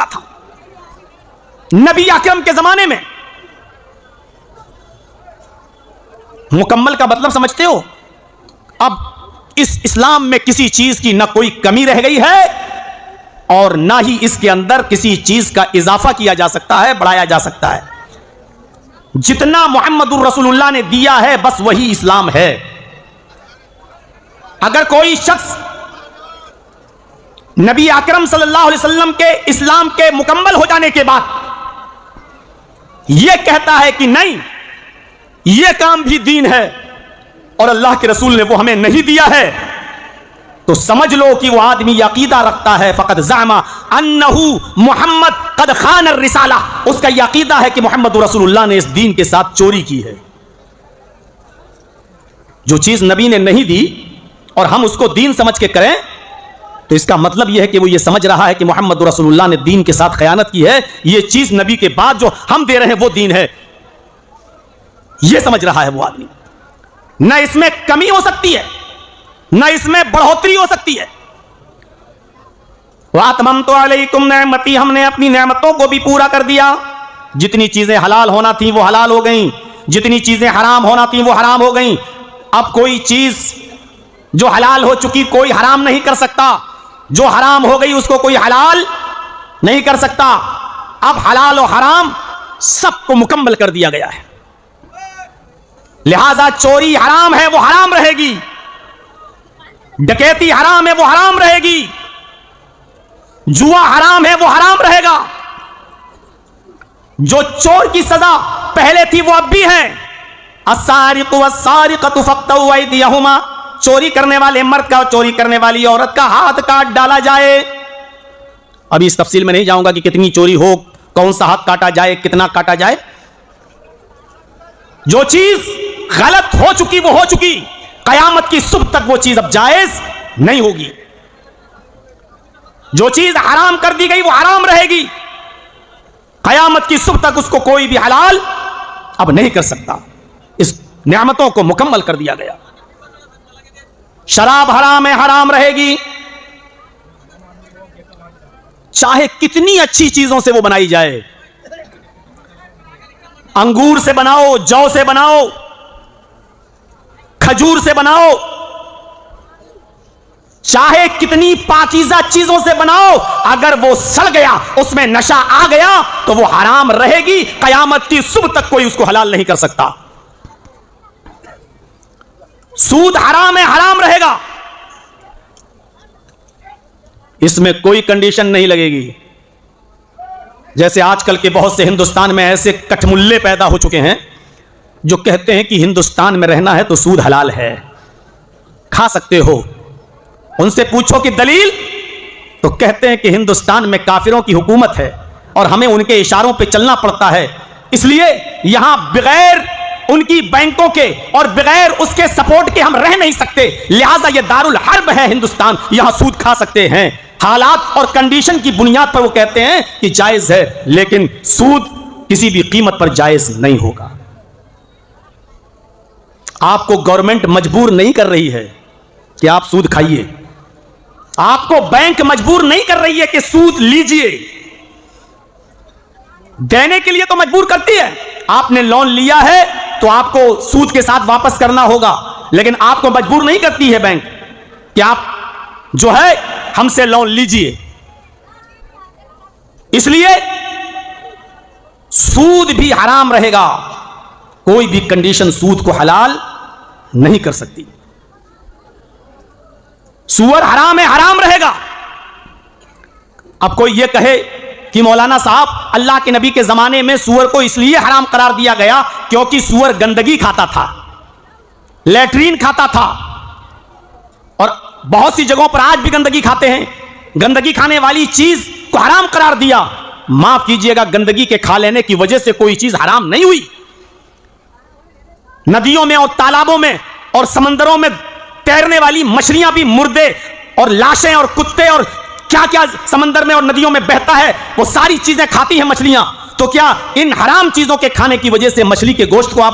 चुका था नबी अकरम के जमाने में। मुकम्मल का मतलब समझते हो? अब इस इस्लाम में किसी चीज की ना कोई कमी रह गई है और ना ही इसके अंदर किसी चीज का इजाफा किया जा सकता है, बढ़ाया जा सकता है। जितना मुहम्मदुर रसूलुल्लाह ने दिया है बस वही इस्लाम है। अगर कोई शख्स नबी अकरम सल्लल्लाहु अलैहि वसल्लम के इस्लाम के मुकम्मल हो जाने के बाद यह कहता है कि नहीं यह काम भी दीन है और अल्लाह के रसूल ने वो हमें नहीं दिया है, तो समझ लो कि वो आदमी यह अकीदा रखता है फ़क़द ज़अमा अन्नहु मुहम्मद क़द ख़ान रिसाला। उसका यह अकीदा है कि मोहम्मद रसूलुल्लाह ने इस दीन के साथ चोरी की है। जो चीज नबी ने नहीं दी और हम उसको दीन समझ के करें तो इसका मतलब यह है कि वो ये समझ रहा है कि मोहम्मद रसूलुल्लाह ने दीन के साथ खयानत की है। ये चीज नबी के बाद जो हम दे रहे हैं वो दीन है, ये समझ रहा है वो आदमी। न इसमें कमी हो सकती है न इसमें बढ़ोतरी हो सकती है। वअतममतु अलैकुम नेमती, हमने अपनी नेमतों को भी पूरा कर दिया। जितनी चीजें हलाल होना थी वो हलाल हो गई, जितनी चीजें हराम होना थी वो हराम हो गई। अब कोई चीज जो हलाल हो चुकी कोई हराम नहीं कर सकता, जो हराम हो गई उसको कोई हलाल नहीं कर सकता। अब हलाल और हराम सबको मुकम्मल कर दिया गया है। लिहाजा चोरी हराम है वो हराम रहेगी, डकैती हराम है वो हराम रहेगी, जुआ हराम है वो हराम रहेगा। जो चोर की सजा पहले थी वो अब भी है। अस्सारिकु वस्सारिकतु फक़्तऊ अयदियहुमा, चोरी करने वाले मर्द का और चोरी करने वाली औरत का हाथ काट डाला जाए। अभी इस तफसील में नहीं जाऊंगा कि कितनी चोरी हो, कौन सा हाथ काटा जाए, कितना काटा जाए। जो चीज गलत हो चुकी वो हो चुकी, कयामत की सुबह तक वो चीज अब जायज नहीं होगी। जो चीज हराम कर दी गई वो हराम रहेगी, कयामत की सुबह तक उसको कोई भी हलाल अब नहीं कर सकता। इस नेमतों को मुकम्मल कर दिया गया। शराब हराम है, हराम रहेगी, चाहे कितनी अच्छी चीजों से वो बनाई जाए। अंगूर से बनाओ, जौ से बनाओ, खजूर से बनाओ, चाहे कितनी पाकीज़ा चीजों से बनाओ, अगर वो सड़ गया, उसमें नशा आ गया तो वो हराम रहेगी। कयामत की सुबह तक कोई उसको हलाल नहीं कर सकता। सूद हराम है, हराम रहेगा, इसमें कोई कंडीशन नहीं लगेगी। जैसे आजकल के बहुत से हिंदुस्तान में ऐसे कठमुल्ले पैदा हो चुके हैं जो कहते हैं कि हिंदुस्तान में रहना है तो सूद हलाल है, खा सकते हो। उनसे पूछो कि दलील, तो कहते हैं कि हिंदुस्तान में काफिरों की हुकूमत है और हमें उनके इशारों पे चलना पड़ता है, इसलिए यहां बगैर उनकी बैंकों के और बगैर उसके सपोर्ट के हम रह नहीं सकते, लिहाजा यह दारुल हर्ब है हिंदुस्तान, यहां सूद खा सकते हैं। हालात और कंडीशन की बुनियाद पर वो कहते हैं कि जायज है, लेकिन सूद किसी भी कीमत पर जायज नहीं होगा। आपको गवर्नमेंट मजबूर नहीं कर रही है कि आप सूद खाइए, आपको बैंक मजबूर नहीं कर रही है कि सूद लीजिए। देने के लिए तो मजबूर करती है, आपने लोन लिया है तो आपको सूद के साथ वापस करना होगा, लेकिन आपको मजबूर नहीं करती है बैंक कि आप जो है हमसे लोन लीजिए। इसलिए सूद भी हराम रहेगा, कोई भी कंडीशन सूद को हलाल नहीं कर सकती। सूअर हराम है, हराम रहेगा। अब कोई यह कहे कि मौलाना साहब अल्लाह के नबी के जमाने में सूअर को इसलिए हराम करार दिया गया क्योंकि सूअर गंदगी खाता था, लैट्रीन खाता था, और बहुत सी जगहों पर आज भी गंदगी खाते हैं। गंदगी खाने वाली चीज को हराम करार दिया। माफ कीजिएगा, गंदगी के खा लेने की वजह से कोई चीज हराम नहीं हुई। नदियों में और तालाबों में और समंदरों में तैरने वाली मछलियां भी मुर्दे और लाशें और कुत्ते और क्या क्या समंदर में और नदियों में बहता है वो सारी चीजें खाती हैं मछलियां। तो क्या इन हराम चीजों के खाने की वजह से मछली के गोश्त को आप